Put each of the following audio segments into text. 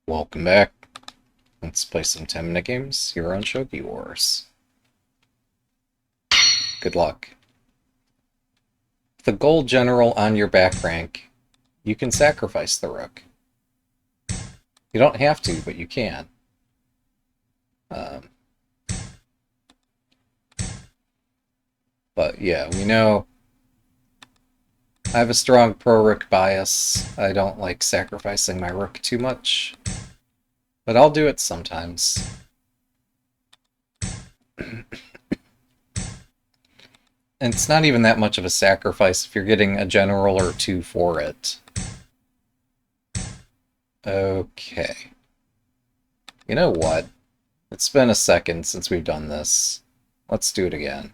Welcome back. Let's play some 10-minute games here on Shogi Wars. Good luck. The gold general on your back rank, you can sacrifice the rook. You don't have to, but you can. But yeah, we know I have a strong pro-rook bias. I don't like sacrificing my rook too much, but I'll do it sometimes. And it's not even that much of a sacrifice if you're getting a general or two for it. Okay. You know what? It's been a second since we've done this. Let's do it again.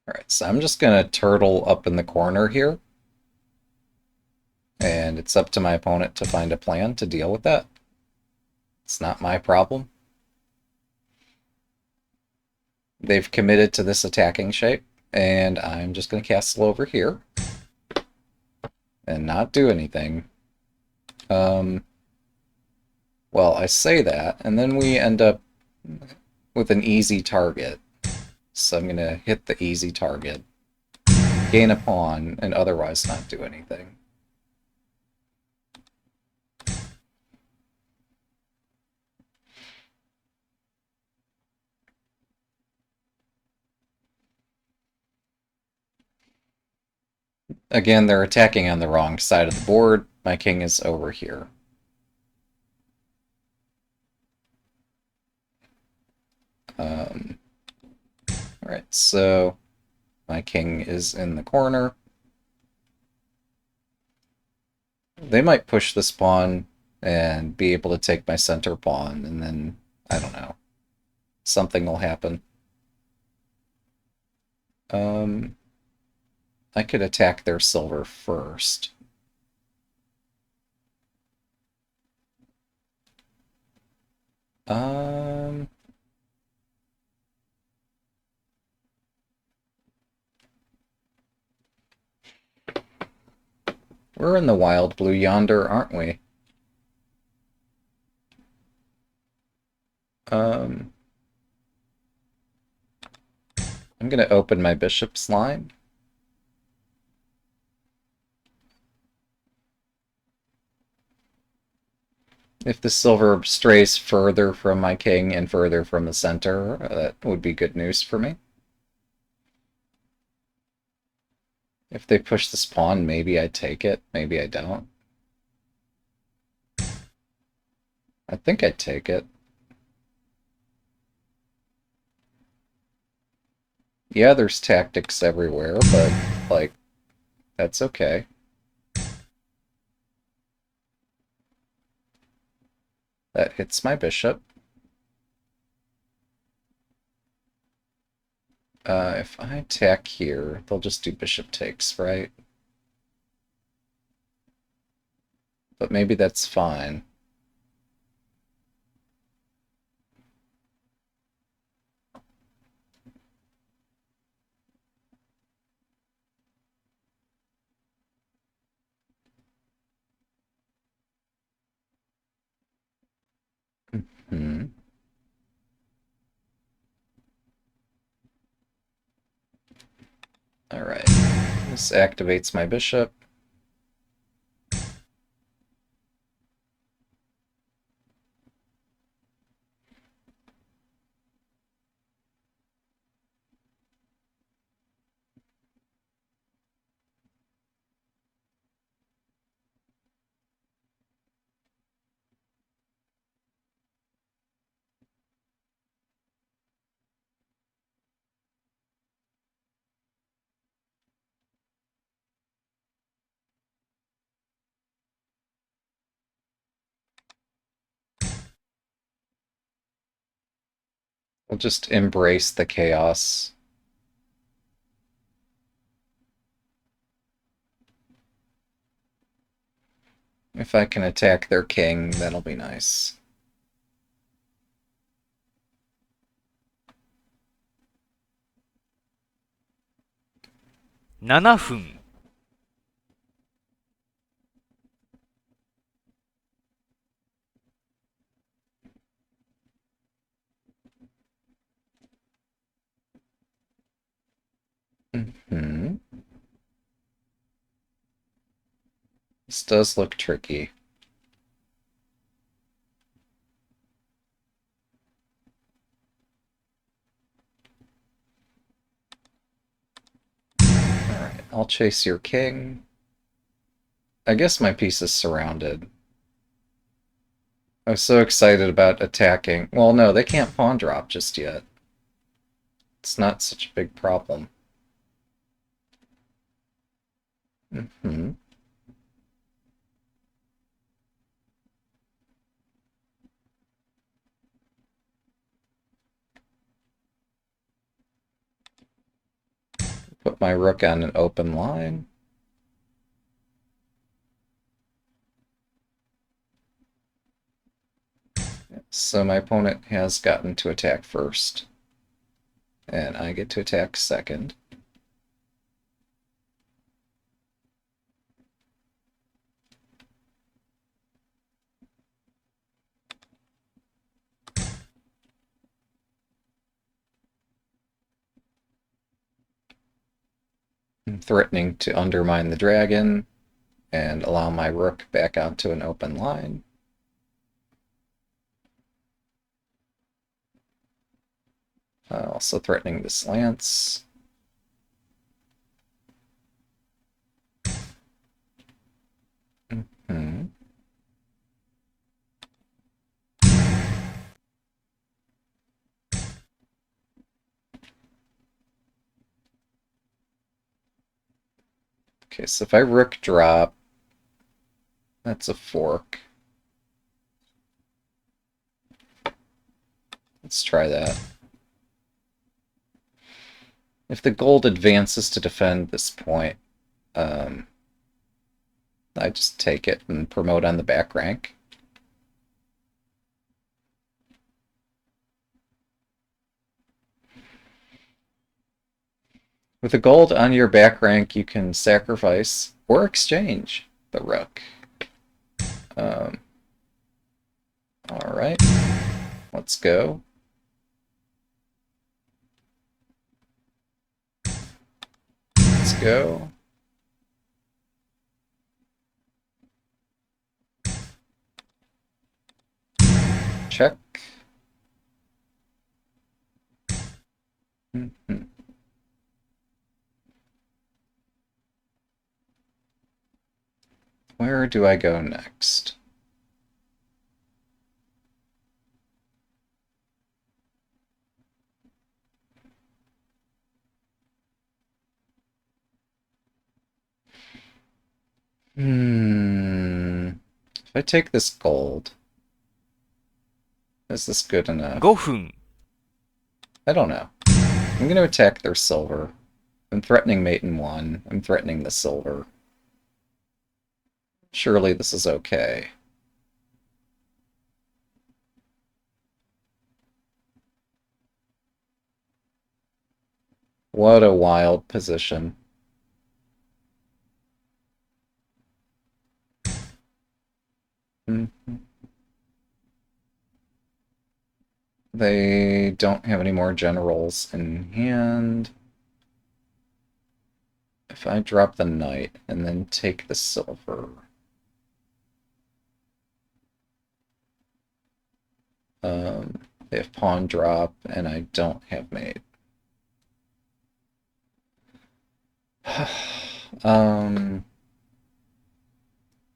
Alright, so I'm just going to turtle up in the corner here. And it's up to my opponent to find a plan to deal with that. It's not my problem. They've committed to this attacking shape, and I'm just going to castle over here and not do anything. Well, I say that, and then we end up with an easy target. So I'm going to hit the easy target, gain a pawn, and otherwise not do anything. Again, they're attacking on the wrong side of the board. My king is over here. Alright, so my king is in the corner. They might push this pawn and be able to take my center pawn, and then, I don't know, something will happen. I could attack their silver first. We're in the wild blue yonder, aren't we? I'm going to open my bishop's line. If the silver strays further from my king and further from the center, that would be good news for me. If they push this pawn, maybe I take it, maybe I don't. I think I'd take it. Yeah, there's tactics everywhere, but, like, that's okay. That hits my bishop. If I attack here, they'll just do bishop takes, right? But maybe that's fine. Hmm. Alright. This activates my bishop. We'll just embrace the chaos. If I can attack their king, that'll be nice. $7 分 Hmm. This does look tricky. Alright, I'll chase your king. I guess my piece is surrounded. I was so excited about attacking. Well, no, they can't pawn drop just yet. It's not such a big problem. Hmm. Put my rook on an open line. So my opponent has gotten to attack first. And I get to attack second. I'm threatening to undermine the dragon and allow my rook back onto an open line. Also threatening this lance. Hmm. Okay, so if I rook drop, that's a fork. Let's try that. If the gold advances to defend this point, I just take it and promote on the back rank. With the gold on your back rank, you can sacrifice or exchange the rook. Alright, let's go. Let's go. Check. Mm-hmm. Where do I go next? If I take this gold, is this good enough? 5分 I don't know. I'm going to attack their silver. I'm threatening mate in 1. I'm threatening the silver. Surely this is okay. What a wild position. They don't have any more generals in hand. If I drop the knight and then take the silver... they have pawn drop, and I don't have mate.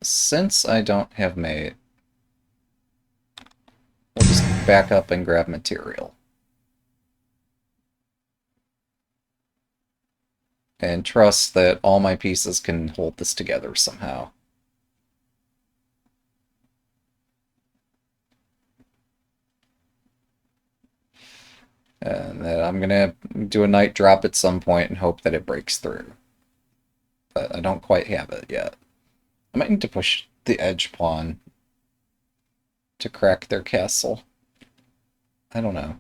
Since I don't have mate, we'll just back up and grab material. And trust that all my pieces can hold this together somehow. And that I'm gonna do a knight drop at some point and hope that it breaks through. But I don't quite have it yet. I might need to push the edge pawn to crack their castle. I don't know.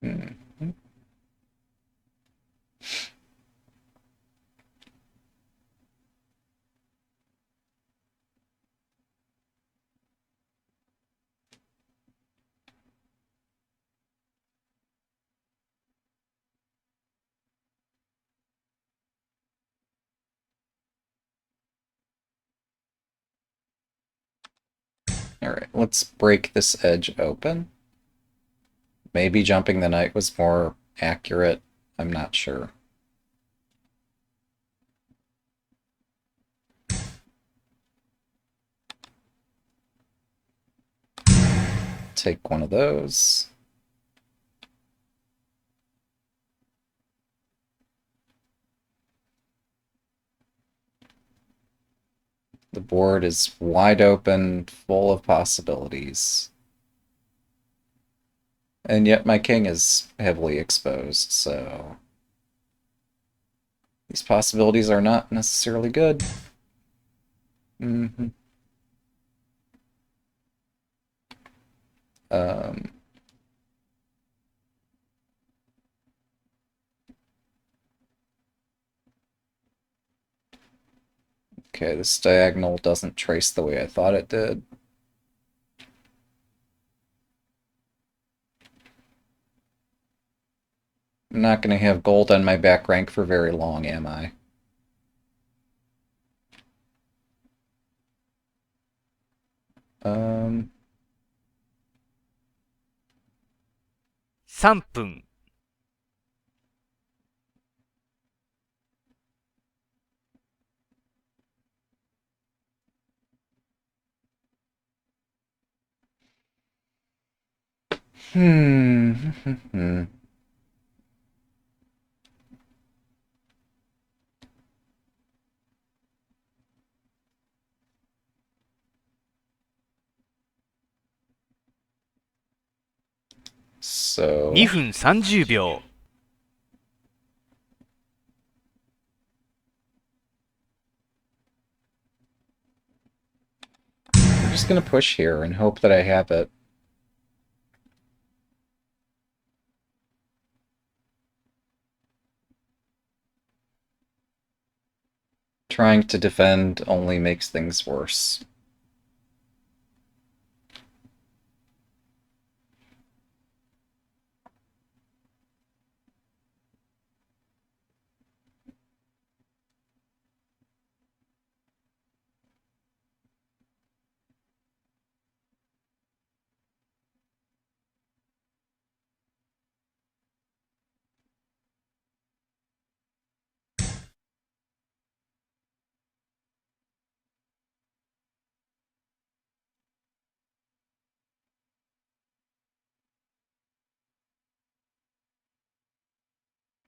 Hmm. Alright, let's break this edge open. Maybe jumping the knight was more accurate. I'm not sure. Take one of those. The board is wide open, full of possibilities. And yet my king is heavily exposed, so these possibilities are not necessarily good. Mm-hmm. Um, okay, this diagonal doesn't trace the way I thought it did. I'm not going to have gold on my back rank for very long, am I? Um, 3分 hmm. So, 2分30秒 I'm just going to push here and hope that I have it. Trying to defend only makes things worse.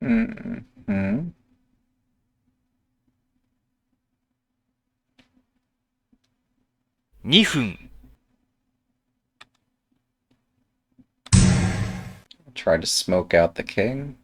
Mm-hmm. 2分 Try to smoke out the king.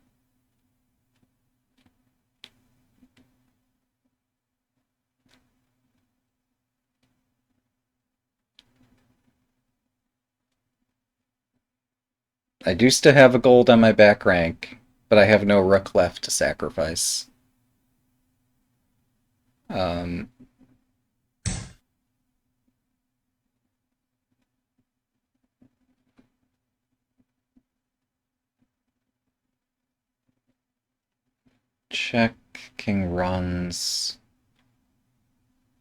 I do still have a gold on my back rank, but I have no rook left to sacrifice. Um, check, king runs.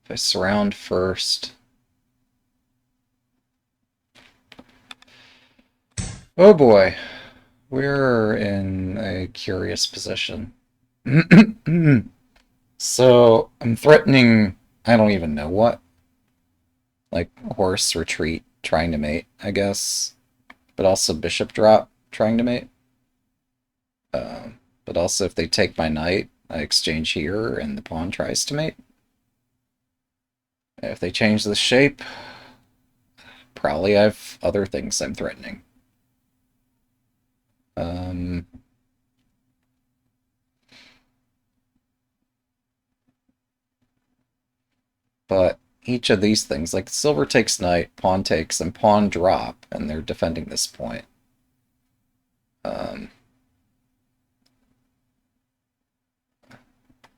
If I surround first. Oh boy, we're in a curious position. So, I'm threatening, I don't even know what. Like, horse retreat, trying to mate, I guess. But also bishop drop, trying to mate. But also if they take my knight, I exchange here, and the pawn tries to mate. If they change the shape, probably I have other things I'm threatening. But each of these things, like silver takes knight, pawn takes, and pawn drop, and they're defending this point.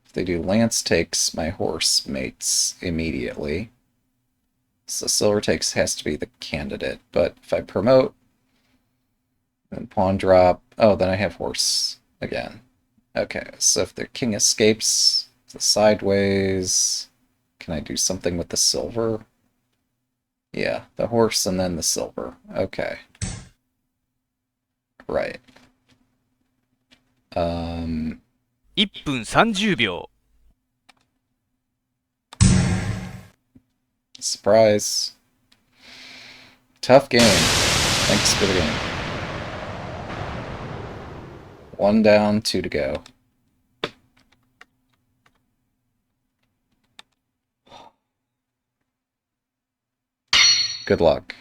If they do lance takes, my horse mates immediately. So silver takes has to be the candidate. But if I promote, then pawn drop, oh, then I have horse again. Okay, so if the king escapes the sideways, can I do something with the silver? Yeah, the horse and then the silver. Okay. Right. 1分30秒。Surprise. Tough game. Thanks for the game. 1 down, 2 to go. Good luck.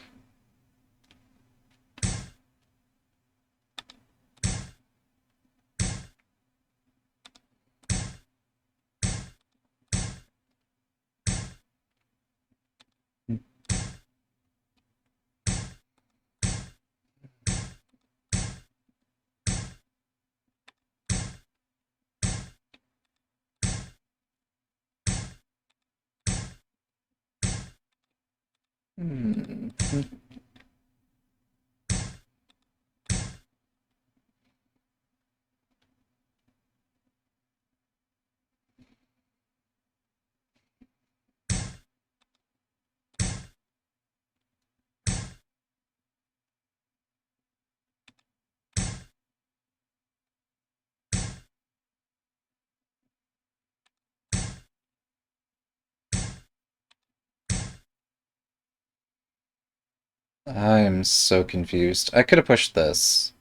I'm so confused. I could have pushed this,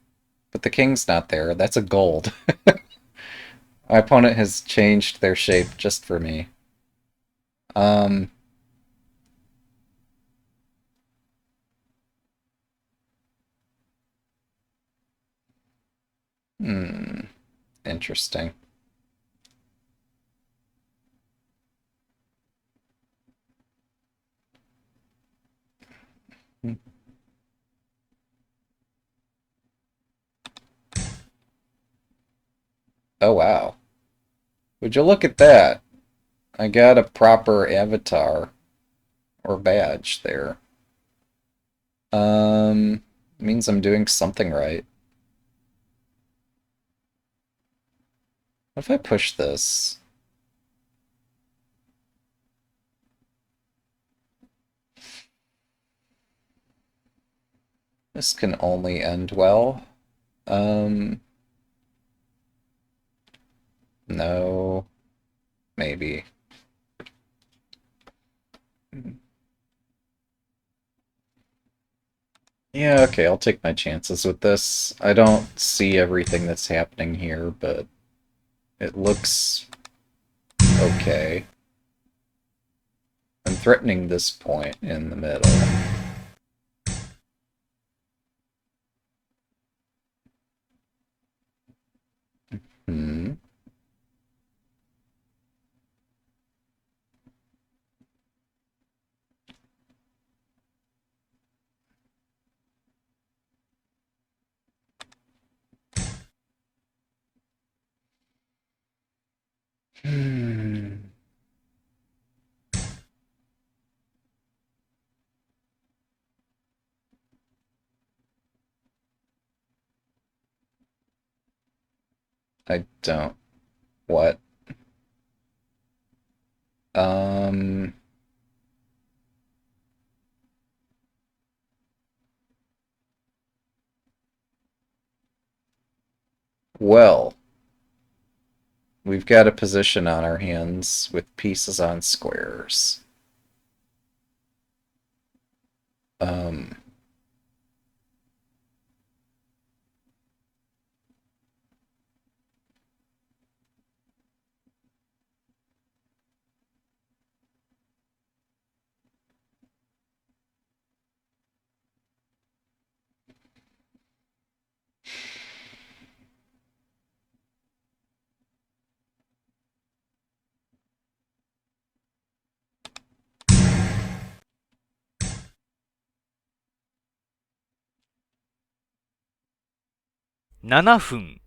but the king's not there. That's a gold. My opponent has changed their shape just for me. Um, Interesting. Oh, wow. Would you look at that? I got a proper avatar or badge there. Means I'm doing something right. What if I push this? This can only end well. No. Maybe. Yeah, okay, I'll take my chances with this. I don't see everything that's happening here, but it looks okay. I'm threatening this point in the middle. Hmm. Hmm. I don't. What? Um. Well, we've got a position on our hands with pieces on squares. Um. 7分、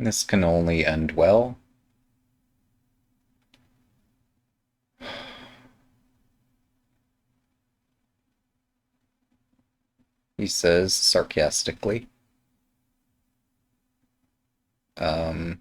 This can only end well. He says sarcastically. Um,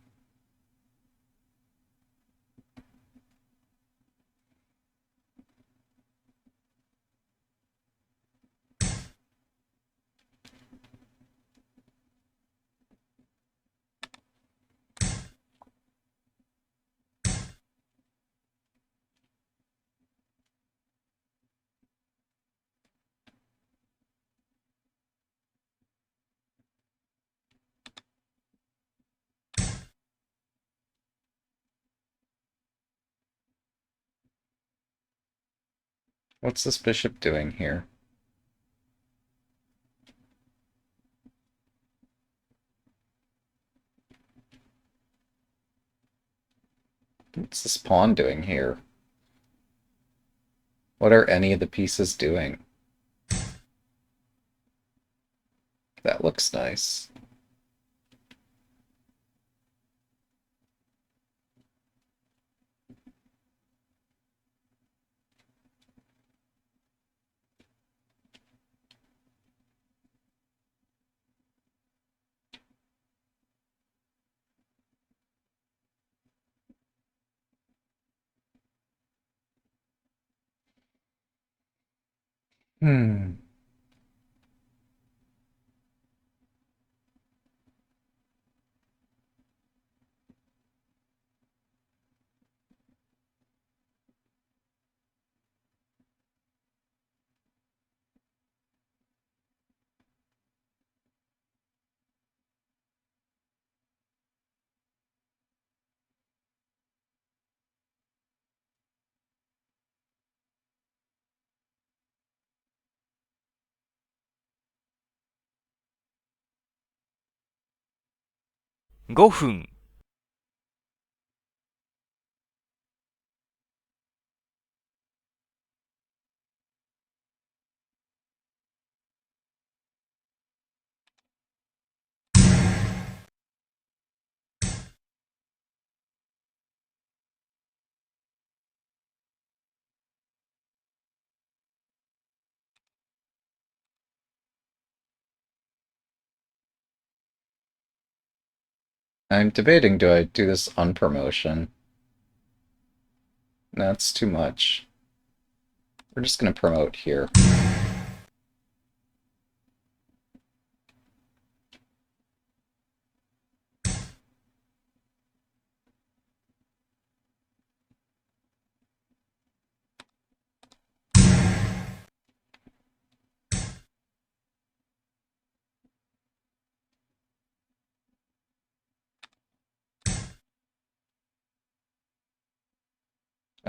what's this bishop doing here? What's this pawn doing here? What are any of the pieces doing? That looks nice. Hmm.5分、I'm debating, do I do this on promotion? That's too much. We're just gonna promote here.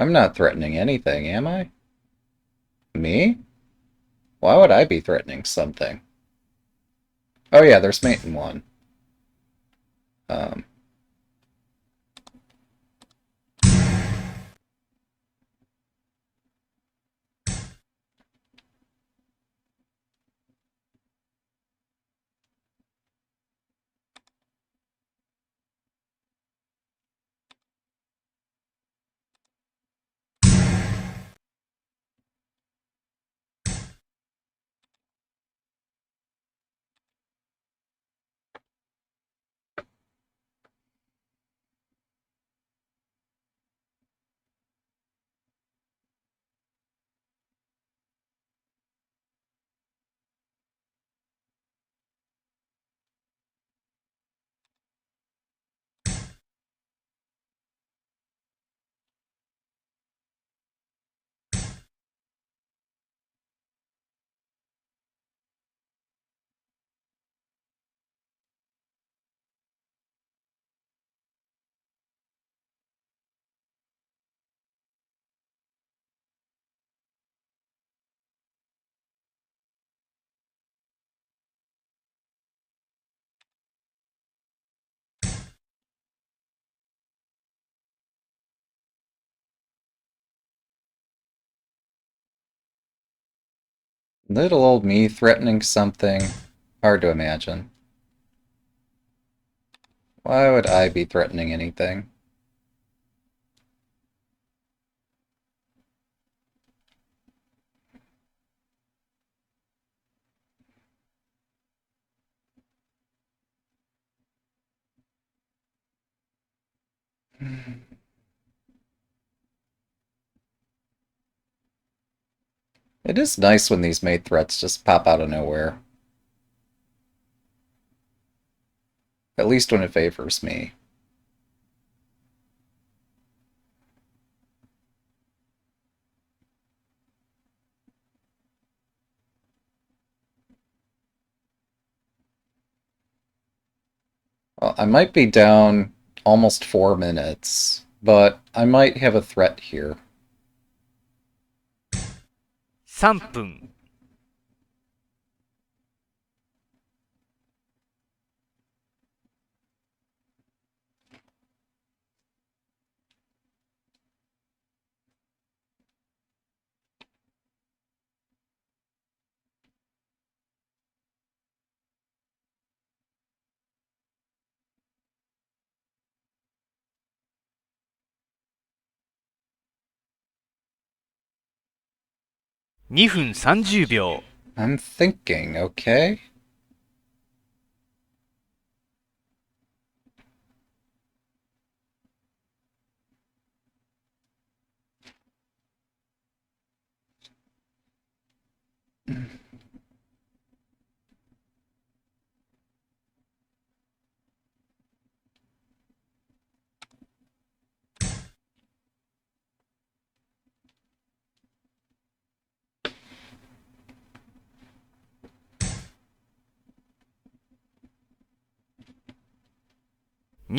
I'm not threatening anything, am I? Me? Why would I be threatening something? Oh yeah, there's mate in one. Um, Little old me threatening something. Hard to imagine. Why would I be threatening anything? It is nice when these mate threats just pop out of nowhere. At least when it favors me. Well, I might be down almost 4 minutes, but I might have a threat here. 3分、2分30秒、I'm thinking, okay?2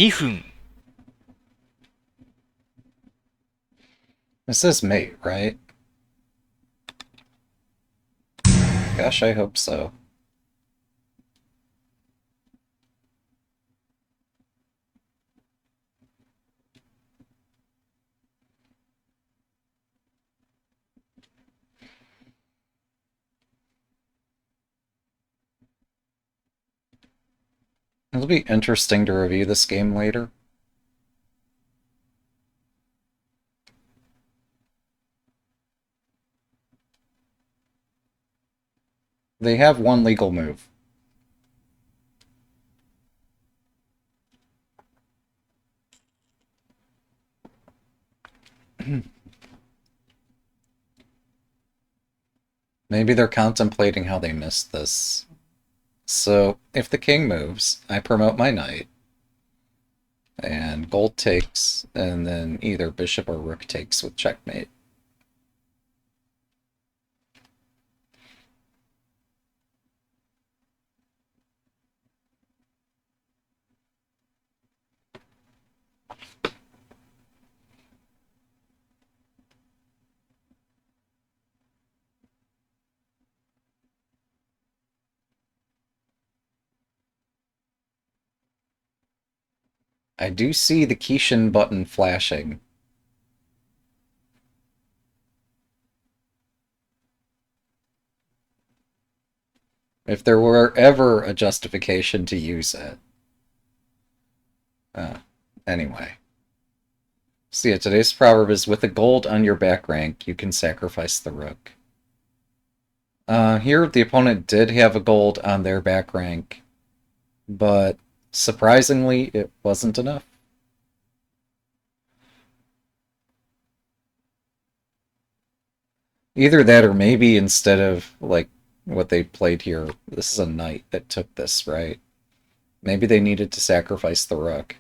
分、This is mate, right? Gosh, I hope so. It'll be interesting to review this game later. They have one legal move. Maybe they're contemplating how they missed this. So, if the king moves, I promote my knight, and gold takes, and then either bishop or rook takes with checkmate. I do see the Kishin button flashing. If there were ever a justification to use it. Anyway. So yeah, today's proverb is, with a gold on your back rank, you can sacrifice the rook. Here, the opponent did have a gold on their back rank, but surprisingly, it wasn't enough. Either that, or maybe instead of, like, what they played here, this is a knight that took this, right? Maybe they needed to sacrifice the rook.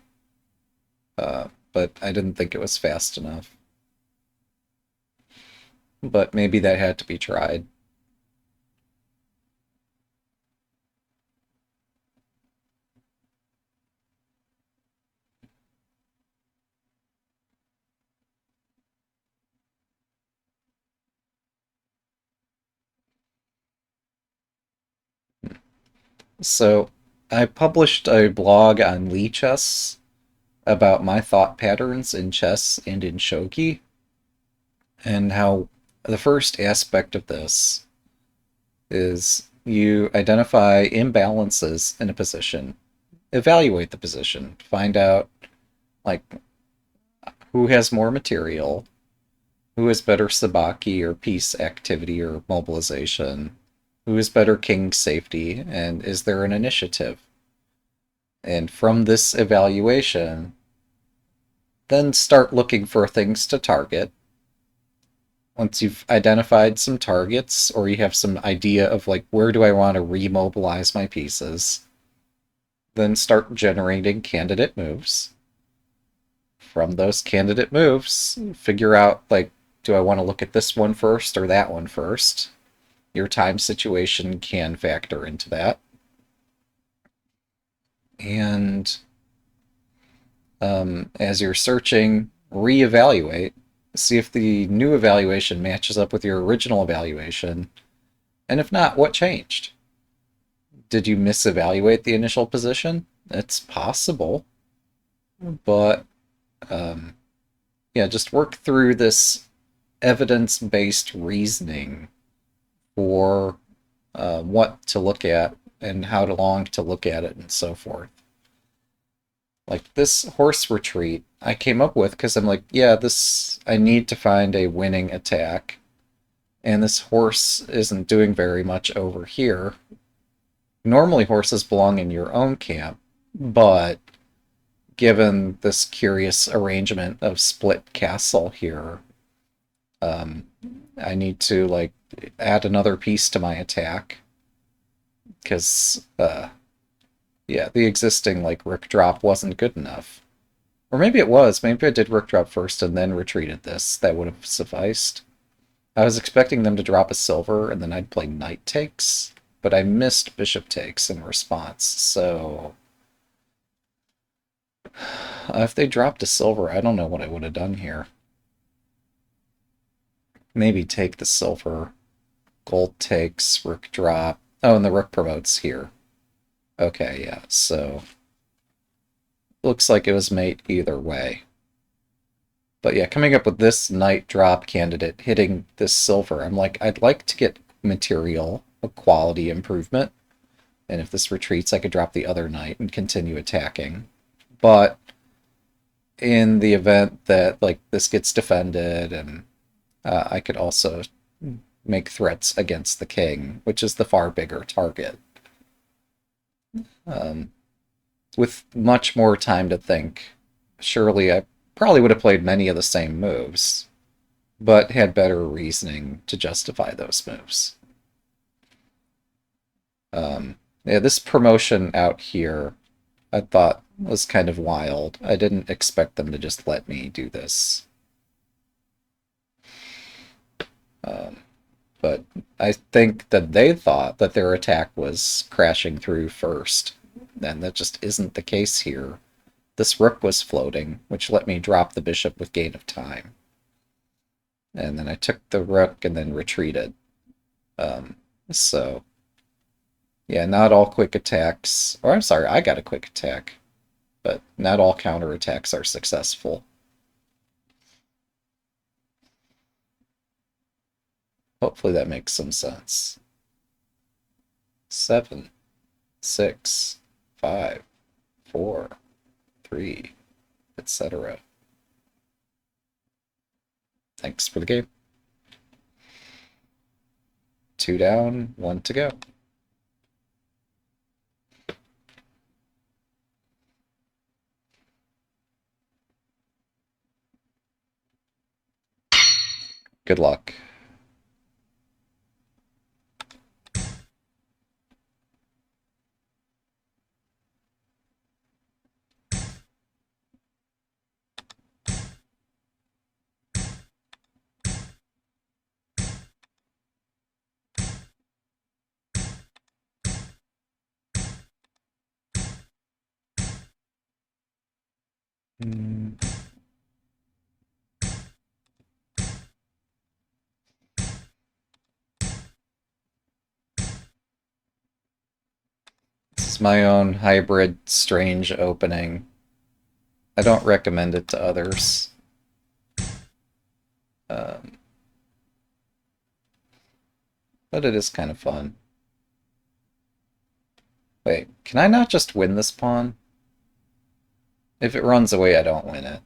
But I didn't think it was fast enough. But maybe that had to be tried. So, I published a blog on Lee Chess about my thought patterns in chess and in shogi, and how the first aspect of this is you identify imbalances in a position, evaluate the position, find out like who has more material, who has better sabaki or peace activity or mobilization, who is better king safety, and is there an initiative? And from this evaluation, then start looking for things to target. Once you've identified some targets, or you have some idea of like where do I want to remobilize my pieces, then start generating candidate moves. From those candidate moves, figure out like, do I want to look at this one first or that one first? Your time situation can factor into that. And as you're searching, reevaluate, see if the new evaluation matches up with your original evaluation, and if not, what changed? Did you misevaluate the initial position? It's possible, but yeah, just work through this evidence-based reasoning for what to look at and how long to look at it and so forth. Like this horse retreat, I came up with because I'm like, yeah, I need to find a winning attack. And this horse isn't doing very much over here. Normally, horses belong in your own camp, but given this curious arrangement of split castle here, I need to like add another piece to my attack because yeah, the existing like rook drop wasn't good enough. Or maybe it was. Maybe I did rook drop first and then retreated this. That would have sufficed. I was expecting them to drop a silver and then I'd play knight takes, but I missed bishop takes in response. So if they dropped a silver, I don't know what I would have done here. Maybe take the silver. Gold takes, rook drop. Oh, and the rook promotes here. Okay, yeah, so looks like it was mate either way. But yeah, coming up with this knight drop candidate hitting this silver, I'm like, I'd like to get material, a quality improvement. And if this retreats, I could drop the other knight and continue attacking. But in the event that like this gets defended, and I could also make threats against the king, which is the far bigger target. With much more time to think, surely I probably would have played many of the same moves, but had better reasoning to justify those moves. Yeah, this promotion out here, I thought was kind of wild. I didn't expect them to just let me do this. But I think that they thought that their attack was crashing through first, and that just isn't the case here. This rook was floating, which let me drop the bishop with gain of time. And then I took the rook and then retreated. So, yeah, not all quick attacks, or I'm sorry, I got a quick attack, but not all counterattacks are successful. Hopefully that makes some sense. 7, 6, 5, 4, 3, etc. Thanks for the game. 2 down, 1 to go. Good luck. This is my own hybrid strange opening. I don't recommend it to others. but it is kind of fun. Wait, can I not just win this pawn? If it runs away, I don't win it.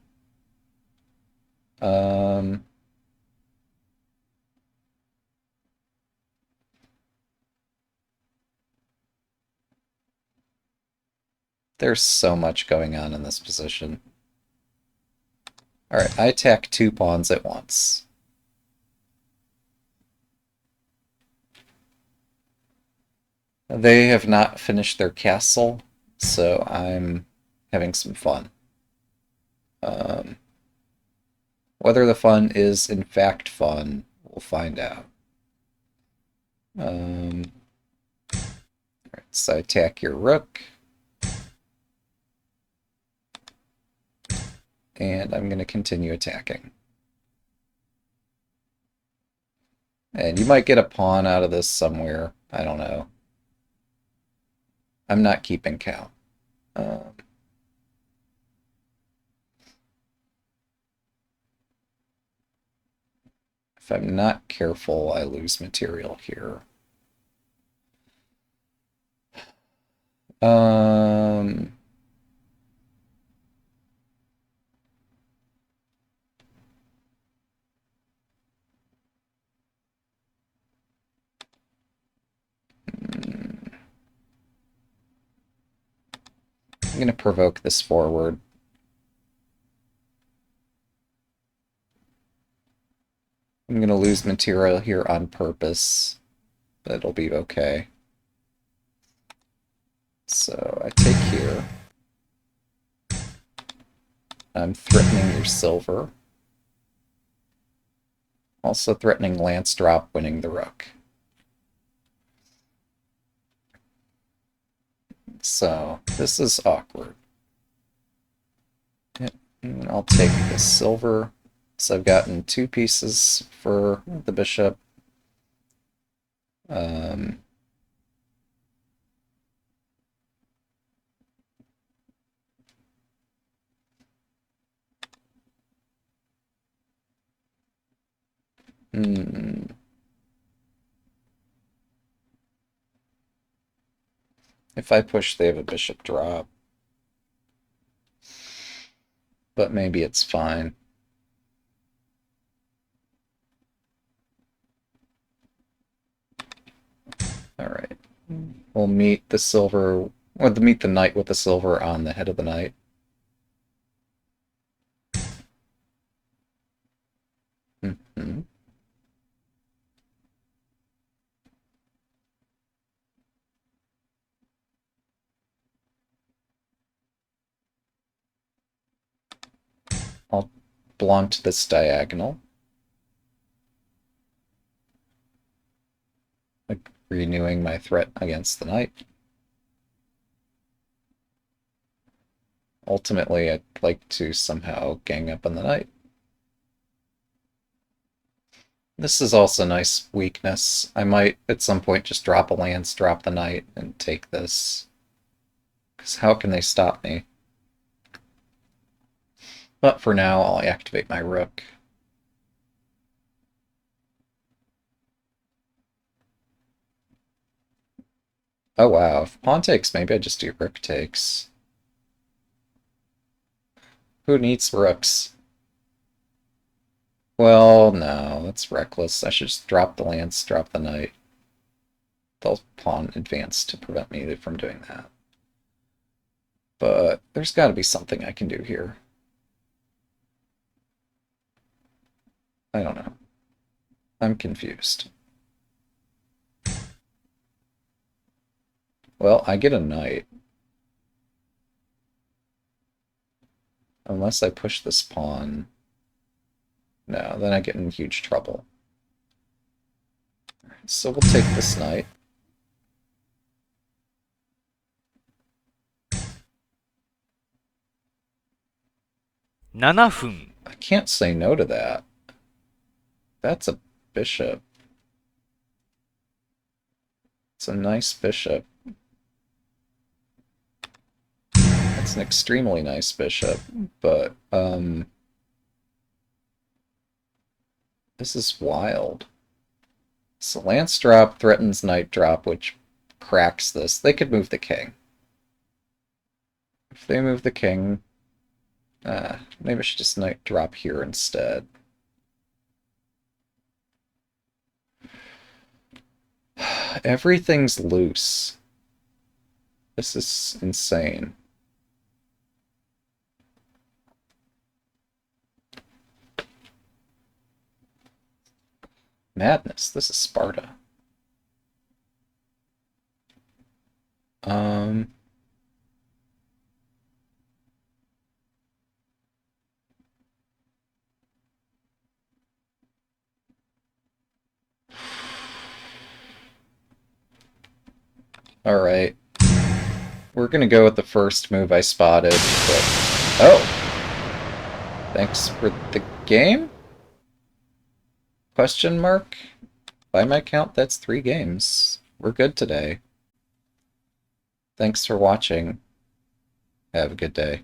There's so much going on in this position. Alright, I attack 2 pawns at once. They have not finished their castle, so I'm having some fun. Whether the fun is in fact fun, we'll find out. Alright, so I attack your rook. And I'm going to continue attacking. And you might get a pawn out of this somewhere. I don't know. I'm not keeping count. If I'm not careful, I lose material here. I'm going to provoke this forward. I'm going to lose material here on purpose, but it'll be okay. So I take here. I'm threatening your silver. Also threatening lance drop, winning the rook. So this is awkward. And I'll take this silver. So I've gotten 2 pieces for the bishop. If I push, they have a bishop drop. But maybe it's fine. Alright. We'll meet the silver, or meet the knight with the silver on the head of the knight. I'll blunt this diagonal. Renewing my threat against the knight. Ultimately, I'd like to somehow gang up on the knight. This is also a nice weakness. I might, at some point, just drop a lance, drop the knight, and take this. Because how can they stop me? But for now, I'll activate my rook. Oh wow, if pawn takes, maybe I just do rook takes. Who needs rooks? Well, no, that's reckless. I should just drop the lance, drop the knight. They'll pawn advance to prevent me from doing that. But there's got to be something I can do here. I don't know. I'm confused. Well, I get a knight. Unless I push this pawn. No, then I get in huge trouble. So we'll take this knight. I can't say no to that. That's a bishop. It's a nice bishop. It's an extremely nice bishop, but this is wild. So Lance drop threatens Knight drop, which cracks this. They could move the king. If they move the king, maybe I should just Knight drop here instead. Everything's loose. This is insane. Madness. This is Sparta. Alright. We're gonna go with the first move I spotted, but... Oh! Thanks for the game? Question mark? By my count, that's 3 games. We're good today. Thanks for watching. Have a good day.